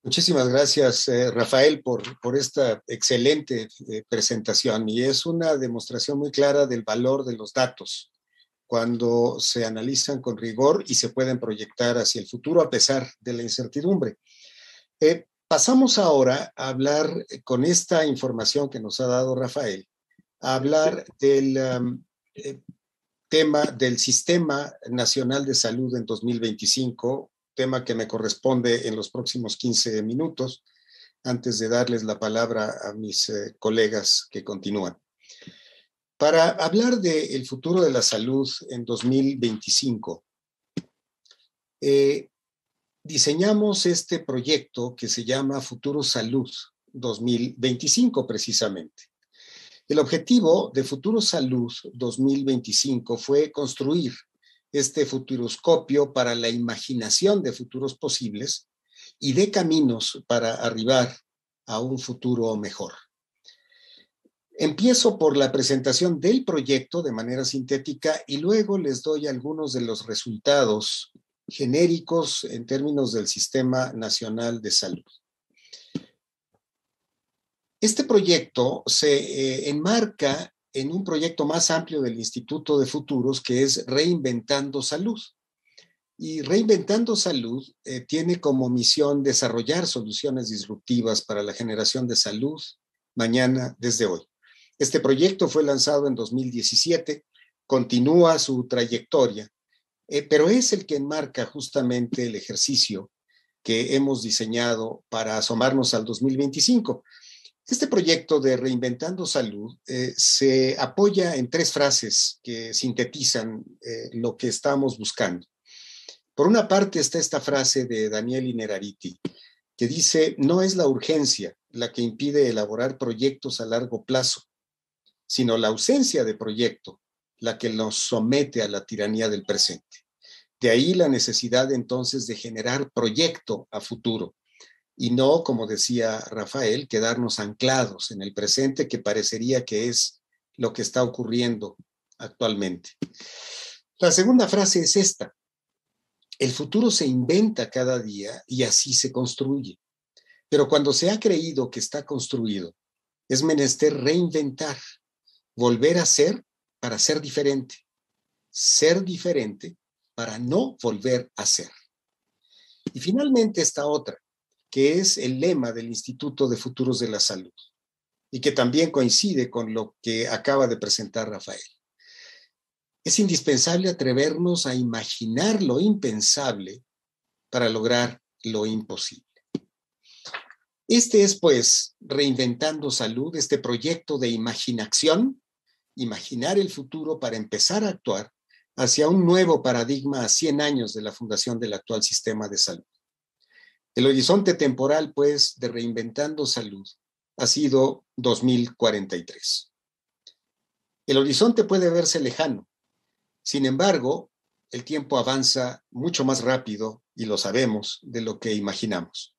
Muchísimas gracias, Rafael, por esta excelente presentación. Y es una demostración muy clara del valor de los datos cuando se analizan con rigor y se pueden proyectar hacia el futuro a pesar de la incertidumbre. Pasamos ahora a hablar, con esta información que nos ha dado Rafael, a hablar del tema del Sistema Nacional de Salud en 2025, tema que me corresponde en los próximos 15 minutos, antes de darles la palabra a mis colegas que continúan. Para hablar del futuro de la salud en 2025, diseñamos este proyecto que se llama Futuro Salud 2025, precisamente. El objetivo de Futuro Salud 2025 fue construir este futuroscopio para la imaginación de futuros posibles y de caminos para arribar a un futuro mejor. Empiezo por la presentación del proyecto de manera sintética y luego les doy algunos de los resultados genéricos en términos del Sistema Nacional de Salud. Este proyecto se enmarca en un proyecto más amplio del Instituto de Futuros, que es Reinventando Salud. Y Reinventando Salud tiene como misión desarrollar soluciones disruptivas para la generación de salud mañana desde hoy. Este proyecto fue lanzado en 2017, continúa su trayectoria, pero es el que enmarca justamente el ejercicio que hemos diseñado para asomarnos al 2025. Este proyecto de Reinventando Salud se apoya en tres frases que sintetizan lo que estamos buscando. Por una parte está esta frase de Daniel Innerarity, que dice: no es la urgencia la que impide elaborar proyectos a largo plazo, sino la ausencia de proyecto la que nos somete a la tiranía del presente. De ahí la necesidad entonces de generar proyecto a futuro, y no, como decía Rafael, quedarnos anclados en el presente, que parecería que es lo que está ocurriendo actualmente. La segunda frase es esta: el futuro se inventa cada día y así se construye. Pero cuando se ha creído que está construido, es menester reinventar, volver a ser para ser diferente para no volver a ser. Y finalmente esta otra, que es el lema del Instituto de Futuros de la Salud y que también coincide con lo que acaba de presentar Rafael. Es indispensable atrevernos a imaginar lo impensable para lograr lo imposible. Este es, pues, Reinventando Salud, este proyecto de imaginación, imaginar el futuro para empezar a actuar hacia un nuevo paradigma a 100 años de la fundación del actual sistema de salud. El horizonte temporal, pues, de Reinventando Salud ha sido 2043. El horizonte puede verse lejano. Sin embargo, el tiempo avanza mucho más rápido, y lo sabemos, de lo que imaginamos.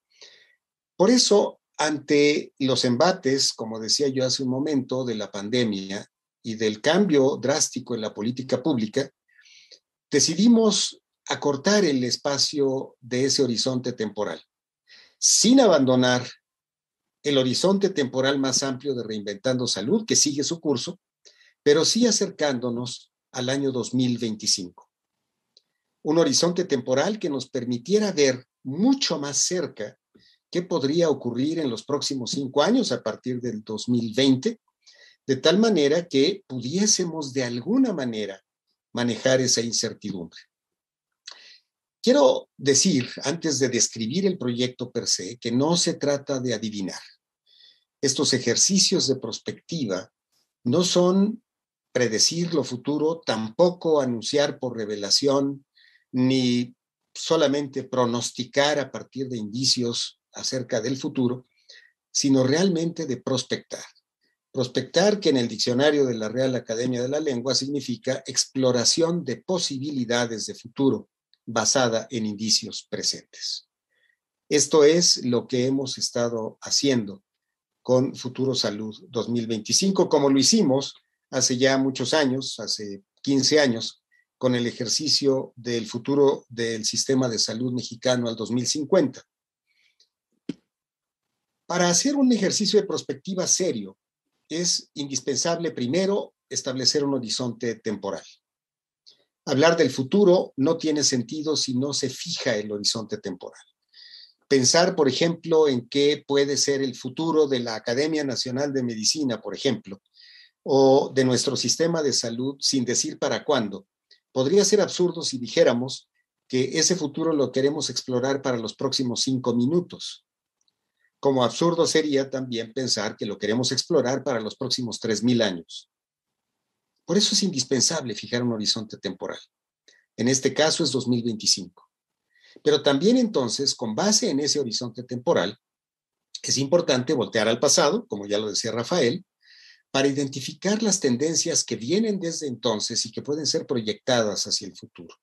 Por eso, ante los embates, como decía yo hace un momento, de la pandemia y del cambio drástico en la política pública, decidimos acortar el espacio de ese horizonte temporal, sin abandonar el horizonte temporal más amplio de Reinventando Salud, que sigue su curso, pero sí acercándonos al año 2025. Un horizonte temporal que nos permitiera ver mucho más cerca qué podría ocurrir en los próximos 5 años a partir del 2020, de tal manera que pudiésemos de alguna manera manejar esa incertidumbre. Quiero decir, antes de describir el proyecto per se, que no se trata de adivinar. Estos ejercicios de prospectiva no son predecir lo futuro, tampoco anunciar por revelación, ni solamente pronosticar a partir de indicios acerca del futuro, sino realmente de prospectar. Prospectar, que en el diccionario de la Real Academia de la Lengua significa exploración de posibilidades de futuro basada en indicios presentes. Esto es lo que hemos estado haciendo con Futuro Salud 2025, como lo hicimos hace ya muchos años, hace 15 años, con el ejercicio del futuro del sistema de salud mexicano al 2050. Para hacer un ejercicio de prospectiva serio, es indispensable primero establecer un horizonte temporal. Hablar del futuro no tiene sentido si no se fija el horizonte temporal. Pensar, por ejemplo, en qué puede ser el futuro de la Academia Nacional de Medicina, por ejemplo, o de nuestro sistema de salud sin decir para cuándo, podría ser absurdo si dijéramos que ese futuro lo queremos explorar para los próximos 5 minutos. Como absurdo sería también pensar que lo queremos explorar para los próximos 3.000 años. Por eso es indispensable fijar un horizonte temporal. En este caso es 2025. Pero también entonces, con base en ese horizonte temporal, es importante voltear al pasado, como ya lo decía Rafael, para identificar las tendencias que vienen desde entonces y que pueden ser proyectadas hacia el futuro.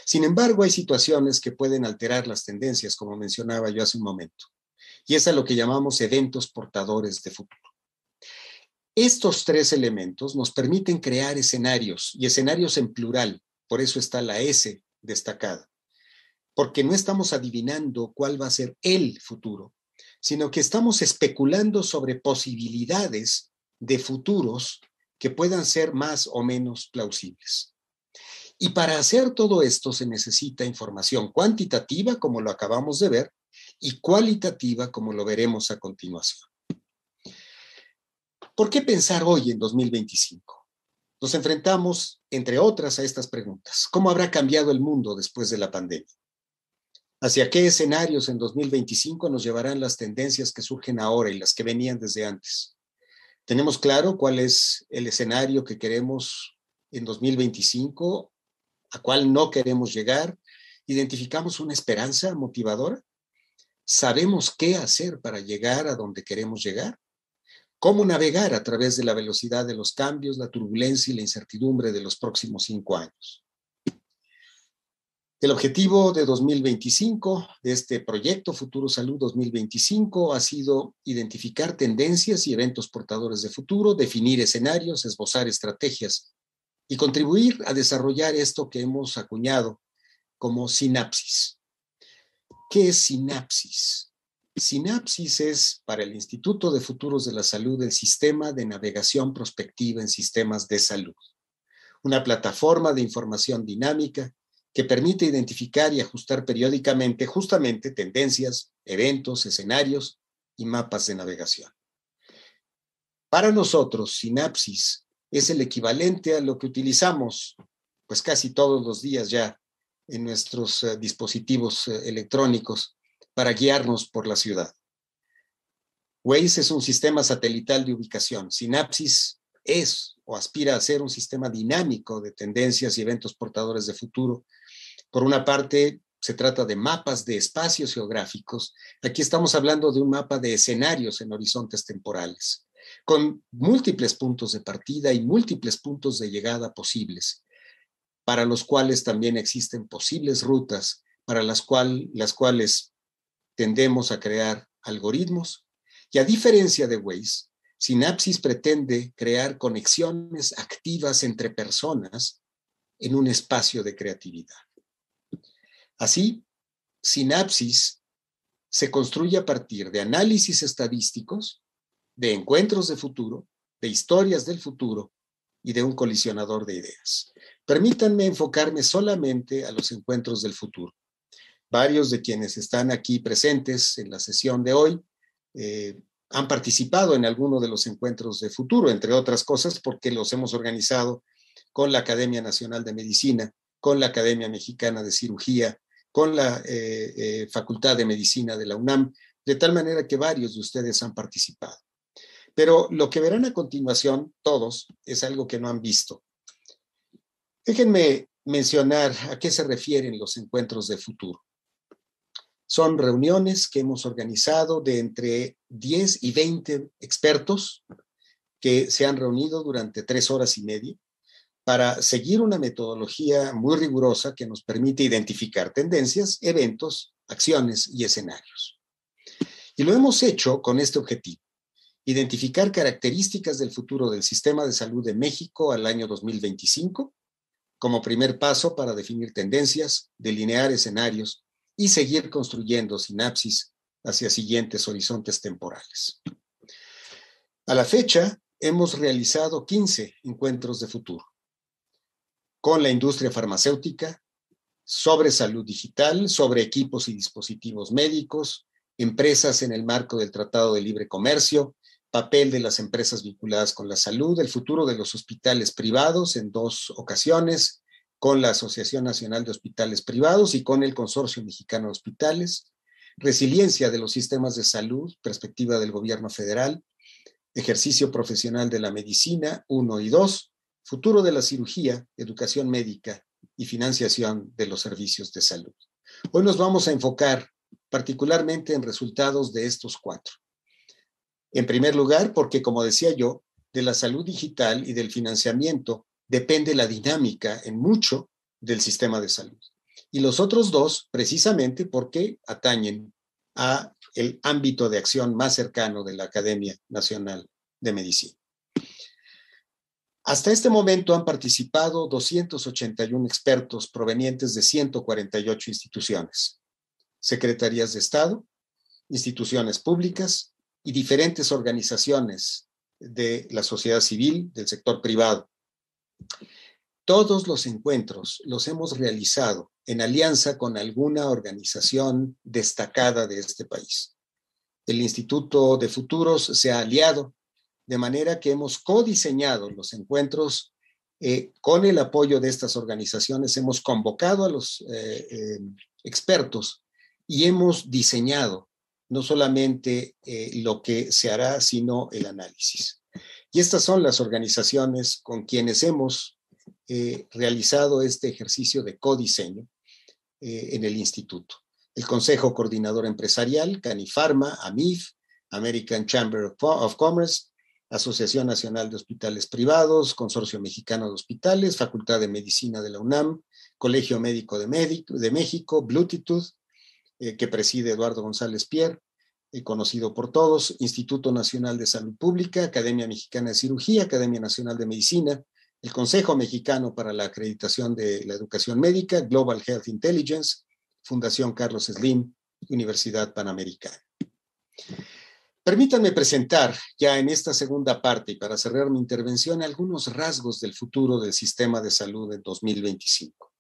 Sin embargo, hay situaciones que pueden alterar las tendencias, como mencionaba yo hace un momento, y es a lo que llamamos eventos portadores de futuro. Estos 3 elementos nos permiten crear escenarios, y escenarios en plural, por eso está la S destacada, porque no estamos adivinando cuál va a ser el futuro, sino que estamos especulando sobre posibilidades de futuros que puedan ser más o menos plausibles. Y para hacer todo esto se necesita información cuantitativa, como lo acabamos de ver, y cualitativa, como lo veremos a continuación. ¿Por qué pensar hoy en 2025? Nos enfrentamos, entre otras, a estas preguntas. ¿Cómo habrá cambiado el mundo después de la pandemia? ¿Hacia qué escenarios en 2025 nos llevarán las tendencias que surgen ahora y las que venían desde antes? ¿Tenemos claro cuál es el escenario que queremos en 2025? ¿A cuál no queremos llegar? ¿Identificamos una esperanza motivadora? ¿Sabemos qué hacer para llegar a donde queremos llegar? ¿Cómo navegar a través de la velocidad de los cambios, la turbulencia y la incertidumbre de los próximos 5 años? El objetivo de 2025, de este proyecto Futuro Salud 2025, ha sido identificar tendencias y eventos portadores de futuro, definir escenarios, esbozar estrategias y contribuir a desarrollar esto que hemos acuñado como sinapsis. ¿Qué es sinapsis? Sinapsis es, para el Instituto de Futuros de la Salud, el sistema de navegación prospectiva en sistemas de salud, una plataforma de información dinámica que permite identificar y ajustar periódicamente justamente tendencias, eventos, escenarios y mapas de navegación. Para nosotros, sinapsis es el equivalente a lo que utilizamos pues casi todos los días ya en nuestros dispositivos electrónicos para guiarnos por la ciudad. Waze es un sistema satelital de ubicación. Sinapsis es o aspira a ser un sistema dinámico de tendencias y eventos portadores de futuro. Por una parte, se trata de mapas de espacios geográficos. Aquí estamos hablando de un mapa de escenarios en horizontes temporales, con múltiples puntos de partida y múltiples puntos de llegada posibles, para los cuales también existen posibles rutas, para las cuales tendemos a crear algoritmos. Y a diferencia de Waze, Sinapsis pretende crear conexiones activas entre personas en un espacio de creatividad. Así, Sinapsis se construye a partir de análisis estadísticos, de encuentros de futuro, de historias del futuro y de un colisionador de ideas. Permítanme enfocarme solamente a los encuentros del futuro. Varios de quienes están aquí presentes en la sesión de hoy han participado en alguno de los encuentros de futuro, entre otras cosas porque los hemos organizado con la Academia Nacional de Medicina, con la Academia Mexicana de Cirugía, con la Facultad de Medicina de la UNAM, de tal manera que varios de ustedes han participado. Pero lo que verán a continuación, todos, es algo que no han visto. Déjenme mencionar a qué se refieren los encuentros de futuro. Son reuniones que hemos organizado de entre 10 y 20 expertos que se han reunido durante 3 horas y media para seguir una metodología muy rigurosa que nos permite identificar tendencias, eventos, acciones y escenarios. Y lo hemos hecho con este objetivo: identificar características del futuro del sistema de salud de México al año 2025, como primer paso para definir tendencias, delinear escenarios y seguir construyendo sinapsis hacia siguientes horizontes temporales. A la fecha, hemos realizado 15 encuentros de futuro con la industria farmacéutica, sobre salud digital, sobre equipos y dispositivos médicos, empresas en el marco del Tratado de Libre Comercio, papel de las empresas vinculadas con la salud, el futuro de los hospitales privados en 2 ocasiones, con la Asociación Nacional de Hospitales Privados y con el Consorcio Mexicano de Hospitales, resiliencia de los sistemas de salud, perspectiva del gobierno federal, ejercicio profesional de la medicina, 1 y 2, futuro de la cirugía, educación médica y financiación de los servicios de salud. Hoy nos vamos a enfocar particularmente en resultados de estos 4. En primer lugar, porque como decía yo, de la salud digital y del financiamiento depende la dinámica en mucho del sistema de salud. Y los otros 2, precisamente porque atañen a el ámbito de acción más cercano de la Academia Nacional de Medicina. Hasta este momento han participado 281 expertos provenientes de 148 instituciones, secretarías de Estado, instituciones públicas y diferentes organizaciones de la sociedad civil, del sector privado. Todos los encuentros los hemos realizado en alianza con alguna organización destacada de este país. El Instituto de Futuros se ha aliado, de manera que hemos codiseñado los encuentros con el apoyo de estas organizaciones. Hemos convocado a los expertos y hemos diseñado no solamente lo que se hará, sino el análisis. Y estas son las organizaciones con quienes hemos realizado este ejercicio de codiseño en el instituto. El Consejo Coordinador Empresarial, Canifarma, AMIF, American Chamber of Commerce, Asociación Nacional de Hospitales Privados, Consorcio Mexicano de Hospitales, Facultad de Medicina de la UNAM, Colegio Médico de México, Bluetooth, que preside Eduardo González Pierre, conocido por todos, Instituto Nacional de Salud Pública, Academia Mexicana de Cirugía, Academia Nacional de Medicina, el Consejo Mexicano para la Acreditación de la Educación Médica, Global Health Intelligence, Fundación Carlos Slim, Universidad Panamericana. Permítanme presentar ya en esta segunda parte y para cerrar mi intervención algunos rasgos del futuro del sistema de salud en 2025.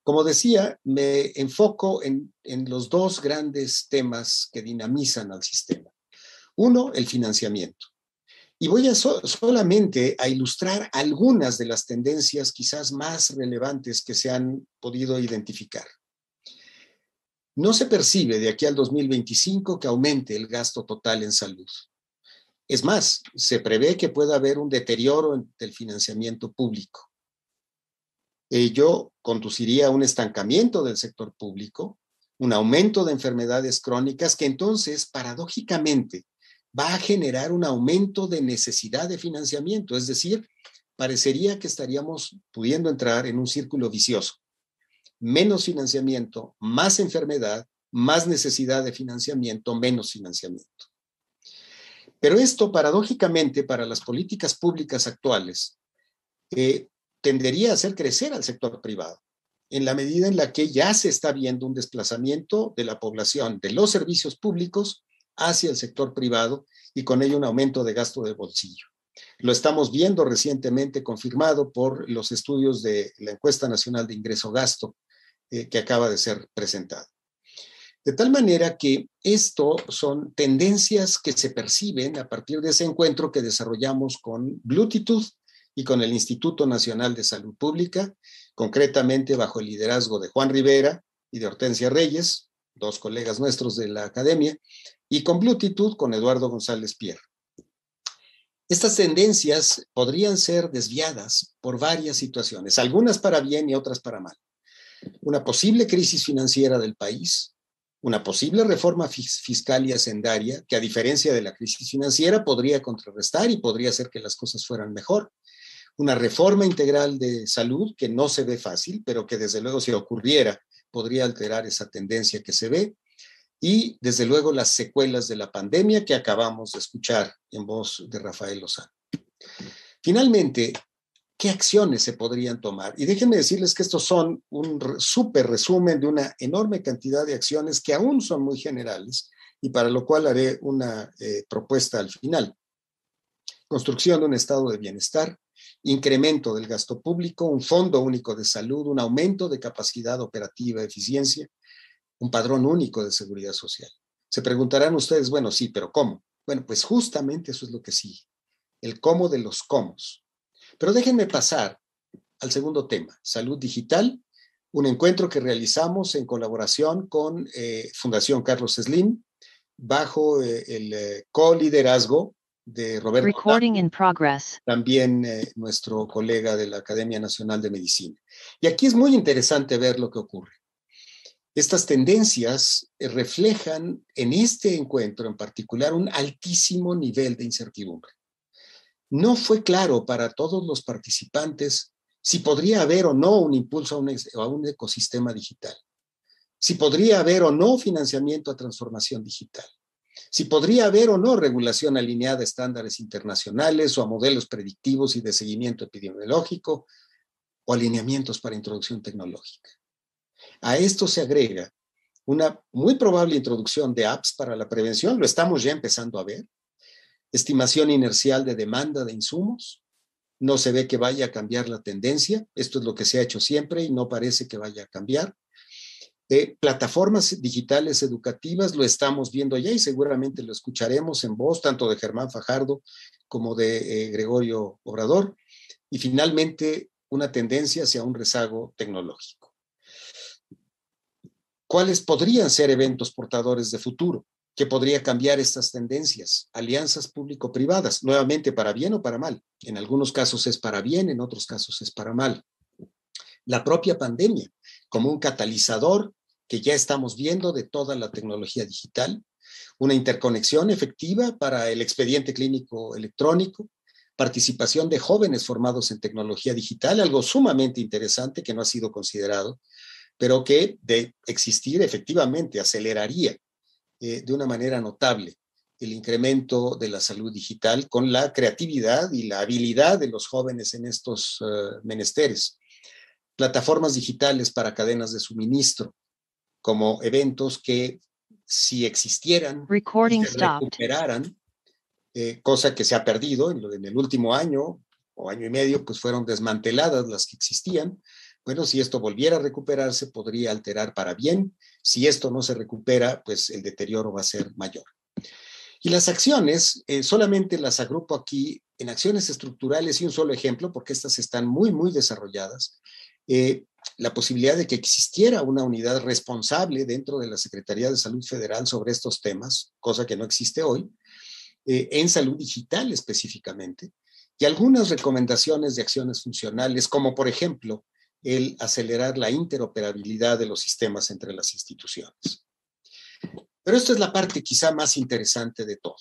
Como decía, me enfoco en los 2 grandes temas que dinamizan al sistema. Uno, el financiamiento. Y voy a solamente a ilustrar algunas de las tendencias quizás más relevantes que se han podido identificar. No se percibe de aquí al 2025 que aumente el gasto total en salud. Es más, se prevé que pueda haber un deterioro del financiamiento público. Ello conduciría a un estancamiento del sector público, un aumento de enfermedades crónicas que entonces, paradójicamente, va a generar un aumento de necesidad de financiamiento. Es decir, parecería que estaríamos pudiendo entrar en un círculo vicioso. Menos financiamiento, más enfermedad, más necesidad de financiamiento, menos financiamiento. Pero esto, paradójicamente, para las políticas públicas actuales, tendería a hacer crecer al sector privado, en la medida en la que ya se está viendo un desplazamiento de la población de los servicios públicos hacia el sector privado y con ello un aumento de gasto de bolsillo. Lo estamos viendo recientemente confirmado por los estudios de la Encuesta Nacional de Ingreso-Gasto que acaba de ser presentada. De tal manera que esto son tendencias que se perciben a partir de ese encuentro que desarrollamos con Bluetooth y con el Instituto Nacional de Salud Pública, concretamente bajo el liderazgo de Juan Rivera y de Hortensia Reyes, 2 colegas nuestros de la academia, y con Bluetooth con Eduardo González Pierre. Estas tendencias podrían ser desviadas por varias situaciones, algunas para bien y otras para mal. Una posible crisis financiera del país, una posible reforma fiscal y hacendaria que, a diferencia de la crisis financiera, podría contrarrestar y podría hacer que las cosas fueran mejor. Una reforma integral de salud que no se ve fácil, pero que desde luego si ocurriera podría alterar esa tendencia que se ve. Y desde luego las secuelas de la pandemia que acabamos de escuchar en voz de Rafael Lozano. Finalmente, ¿qué acciones se podrían tomar? Y déjenme decirles que estos son un súper resumen de una enorme cantidad de acciones que aún son muy generales y para lo cual haré una propuesta al final. Construcción de un estado de bienestar, incremento del gasto público, un fondo único de salud, un aumento de capacidad operativa, eficiencia, un padrón único de seguridad social. Se preguntarán ustedes, bueno, sí, pero ¿cómo? Bueno, pues justamente eso es lo que sigue, el cómo de los cómos. Pero déjenme pasar al segundo tema, salud digital, un encuentro que realizamos en colaboración con Fundación Carlos Slim, bajo el co-liderazgo de Roberto Recording in progress. También nuestro colega de la Academia Nacional de Medicina. Y aquí es muy interesante ver lo que ocurre. Estas tendencias reflejan en este encuentro en particular un altísimo nivel de incertidumbre. No fue claro para todos los participantes si podría haber o no un impulso a un ecosistema digital, si podría haber o no financiamiento a transformación digital, si podría haber o no regulación alineada a estándares internacionales o a modelos predictivos y de seguimiento epidemiológico o alineamientos para introducción tecnológica. A esto se agrega una muy probable introducción de apps para la prevención, lo estamos ya empezando a ver, estimación inercial de demanda de insumos, no se ve que vaya a cambiar la tendencia, esto es lo que se ha hecho siempre y no parece que vaya a cambiar. Plataformas digitales educativas, lo estamos viendo ya y seguramente lo escucharemos en voz tanto de Germán Fajardo como de Gregorio Obrador. Y finalmente, una tendencia hacia un rezago tecnológico. ¿Cuáles podrían ser eventos portadores de futuro? ¿Qué podría cambiar estas tendencias? Alianzas público-privadas, nuevamente para bien o para mal. En algunos casos es para bien, en otros casos es para mal. La propia pandemia, como un catalizador que ya estamos viendo de toda la tecnología digital, una interconexión efectiva para el expediente clínico electrónico, participación de jóvenes formados en tecnología digital, algo sumamente interesante que no ha sido considerado, pero que de existir efectivamente aceleraría de una manera notable el incremento de la salud digital con la creatividad y la habilidad de los jóvenes en estos menesteres. Plataformas digitales para cadenas de suministro, como eventos que si existieran y se recuperaran, cosa que se ha perdido en el último año o año y medio, pues fueron desmanteladas las que existían. Bueno, si esto volviera a recuperarse, podría alterar para bien. Si esto no se recupera, pues el deterioro va a ser mayor. Y las acciones, solamente las agrupo aquí en acciones estructurales y un solo ejemplo, porque estas están muy, muy desarrolladas. La posibilidad de que existiera una unidad responsable dentro de la Secretaría de Salud Federal sobre estos temas, cosa que no existe hoy, en salud digital específicamente, y algunas recomendaciones de acciones funcionales, como por ejemplo el acelerar la interoperabilidad de los sistemas entre las instituciones. Pero esta es la parte quizá más interesante de todo.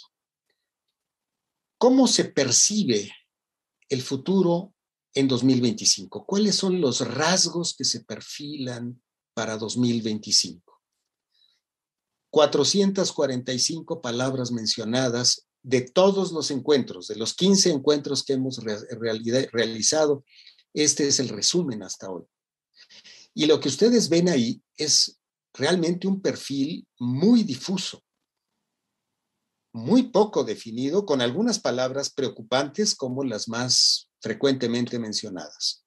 ¿Cómo se percibe el futuro en 2025? ¿Cuáles son los rasgos que se perfilan para 2025? 445 palabras mencionadas de todos los encuentros, de los 15 encuentros que hemos realizado. Este es el resumen hasta hoy. Y lo que ustedes ven ahí es realmente un perfil muy difuso, muy poco definido, con algunas palabras preocupantes como las más frecuentemente mencionadas.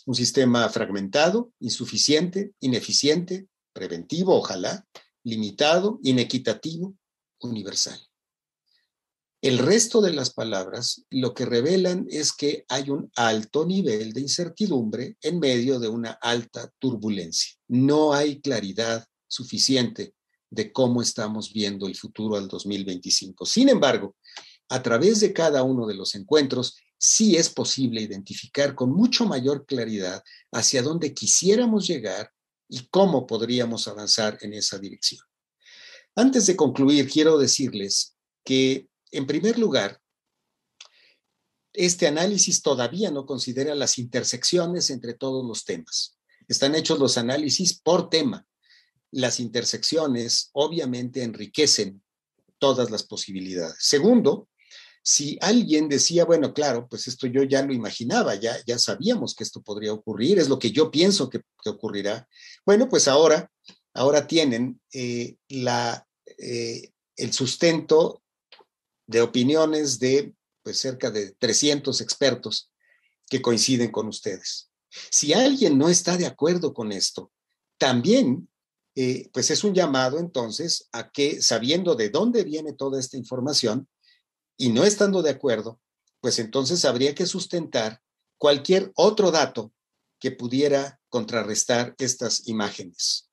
Un sistema fragmentado, insuficiente, ineficiente, preventivo, ojalá, limitado, inequitativo, universal. El resto de las palabras lo que revelan es que hay un alto nivel de incertidumbre en medio de una alta turbulencia. No hay claridad suficiente de cómo estamos viendo el futuro al 2025. Sin embargo, a través de cada uno de los encuentros, sí es posible identificar con mucho mayor claridad hacia dónde quisiéramos llegar y cómo podríamos avanzar en esa dirección. Antes de concluir, quiero decirles que, en primer lugar, este análisis todavía no considera las intersecciones entre todos los temas. Están hechos los análisis por tema. Las intersecciones obviamente enriquecen todas las posibilidades. Segundo, si alguien decía, bueno, claro, pues esto yo ya lo imaginaba, ya sabíamos que esto podría ocurrir, es lo que yo pienso que ocurrirá. Bueno, pues ahora tienen la el sustento de opiniones de pues, cerca de 300 expertos que coinciden con ustedes. Si alguien no está de acuerdo con esto, también pues es un llamado entonces a que, sabiendo de dónde viene toda esta información y no estando de acuerdo, pues entonces habría que sustentar cualquier otro dato que pudiera contrarrestar estas imágenes.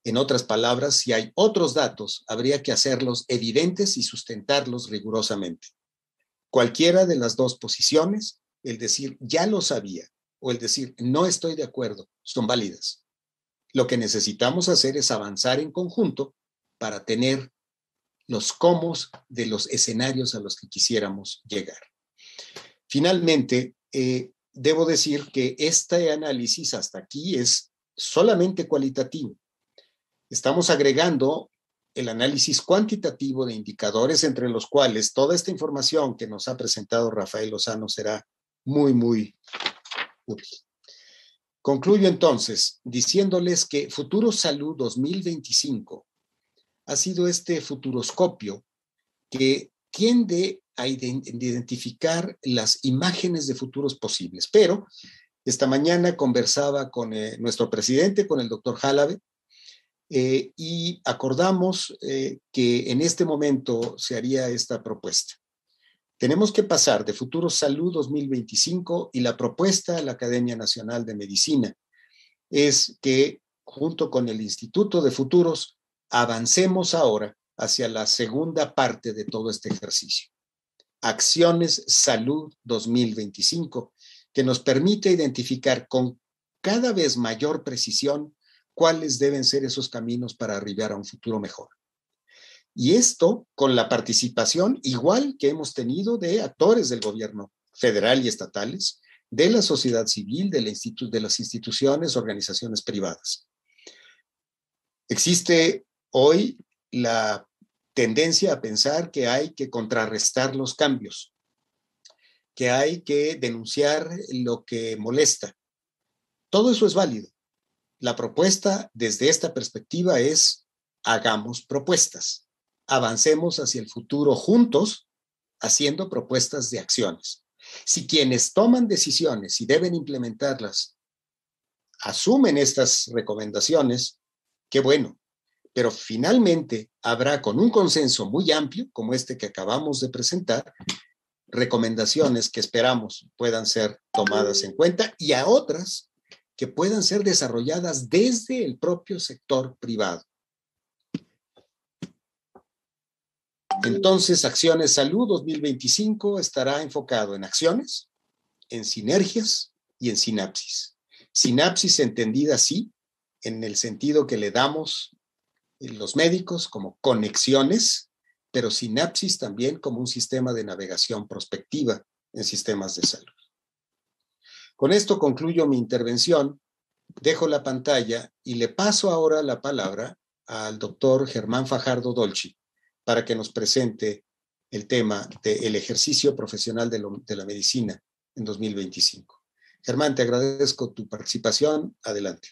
En otras palabras, si hay otros datos, habría que hacerlos evidentes y sustentarlos rigurosamente. Cualquiera de las dos posiciones, el decir ya lo sabía o el decir no estoy de acuerdo, son válidas. Lo que necesitamos hacer es avanzar en conjunto para tener los cómo de los escenarios a los que quisiéramos llegar. Finalmente, debo decir que este análisis hasta aquí es solamente cualitativo. Estamos agregando el análisis cuantitativo de indicadores entre los cuales toda esta información que nos ha presentado Rafael Lozano será muy, muy útil. Concluyo entonces diciéndoles que Futuro Salud 2025 ha sido este futuroscopio que tiende a identificar las imágenes de futuros posibles. Pero esta mañana conversaba con nuestro presidente, con el doctor Jalabe, y acordamos que en este momento se haría esta propuesta. Tenemos que pasar de Futuro Salud 2025 y la propuesta a la Academia Nacional de Medicina es que junto con el Instituto de Futuros avancemos ahora hacia la segunda parte de todo este ejercicio. Acciones Salud 2025, que nos permite identificar con cada vez mayor precisión cuáles deben ser esos caminos para arribar a un futuro mejor. Y esto con la participación igual que hemos tenido de actores del gobierno federal y estatales, de la sociedad civil, de las instituciones, organizaciones privadas. Existe hoy la tendencia a pensar que hay que contrarrestar los cambios, que hay que denunciar lo que molesta. Todo eso es válido. La propuesta desde esta perspectiva es: hagamos propuestas, avancemos hacia el futuro juntos, haciendo propuestas de acciones. Si quienes toman decisiones y deben implementarlas asumen estas recomendaciones, qué bueno, pero finalmente habrá, con un consenso muy amplio, como este que acabamos de presentar, recomendaciones que esperamos puedan ser tomadas en cuenta y a otras que puedan ser desarrolladas desde el propio sector privado. Entonces, Acciones Salud 2025 estará enfocado en acciones, en sinergias y en sinapsis. Sinapsis entendida así, en el sentido que le damos los médicos como conexiones, pero sinapsis también como un sistema de navegación prospectiva en sistemas de salud. Con esto concluyo mi intervención, dejo la pantalla y le paso ahora la palabra al doctor Germán Fajardo Dolci para que nos presente el tema del ejercicio profesional de la medicina en 2025. Germán, te agradezco tu participación. Adelante.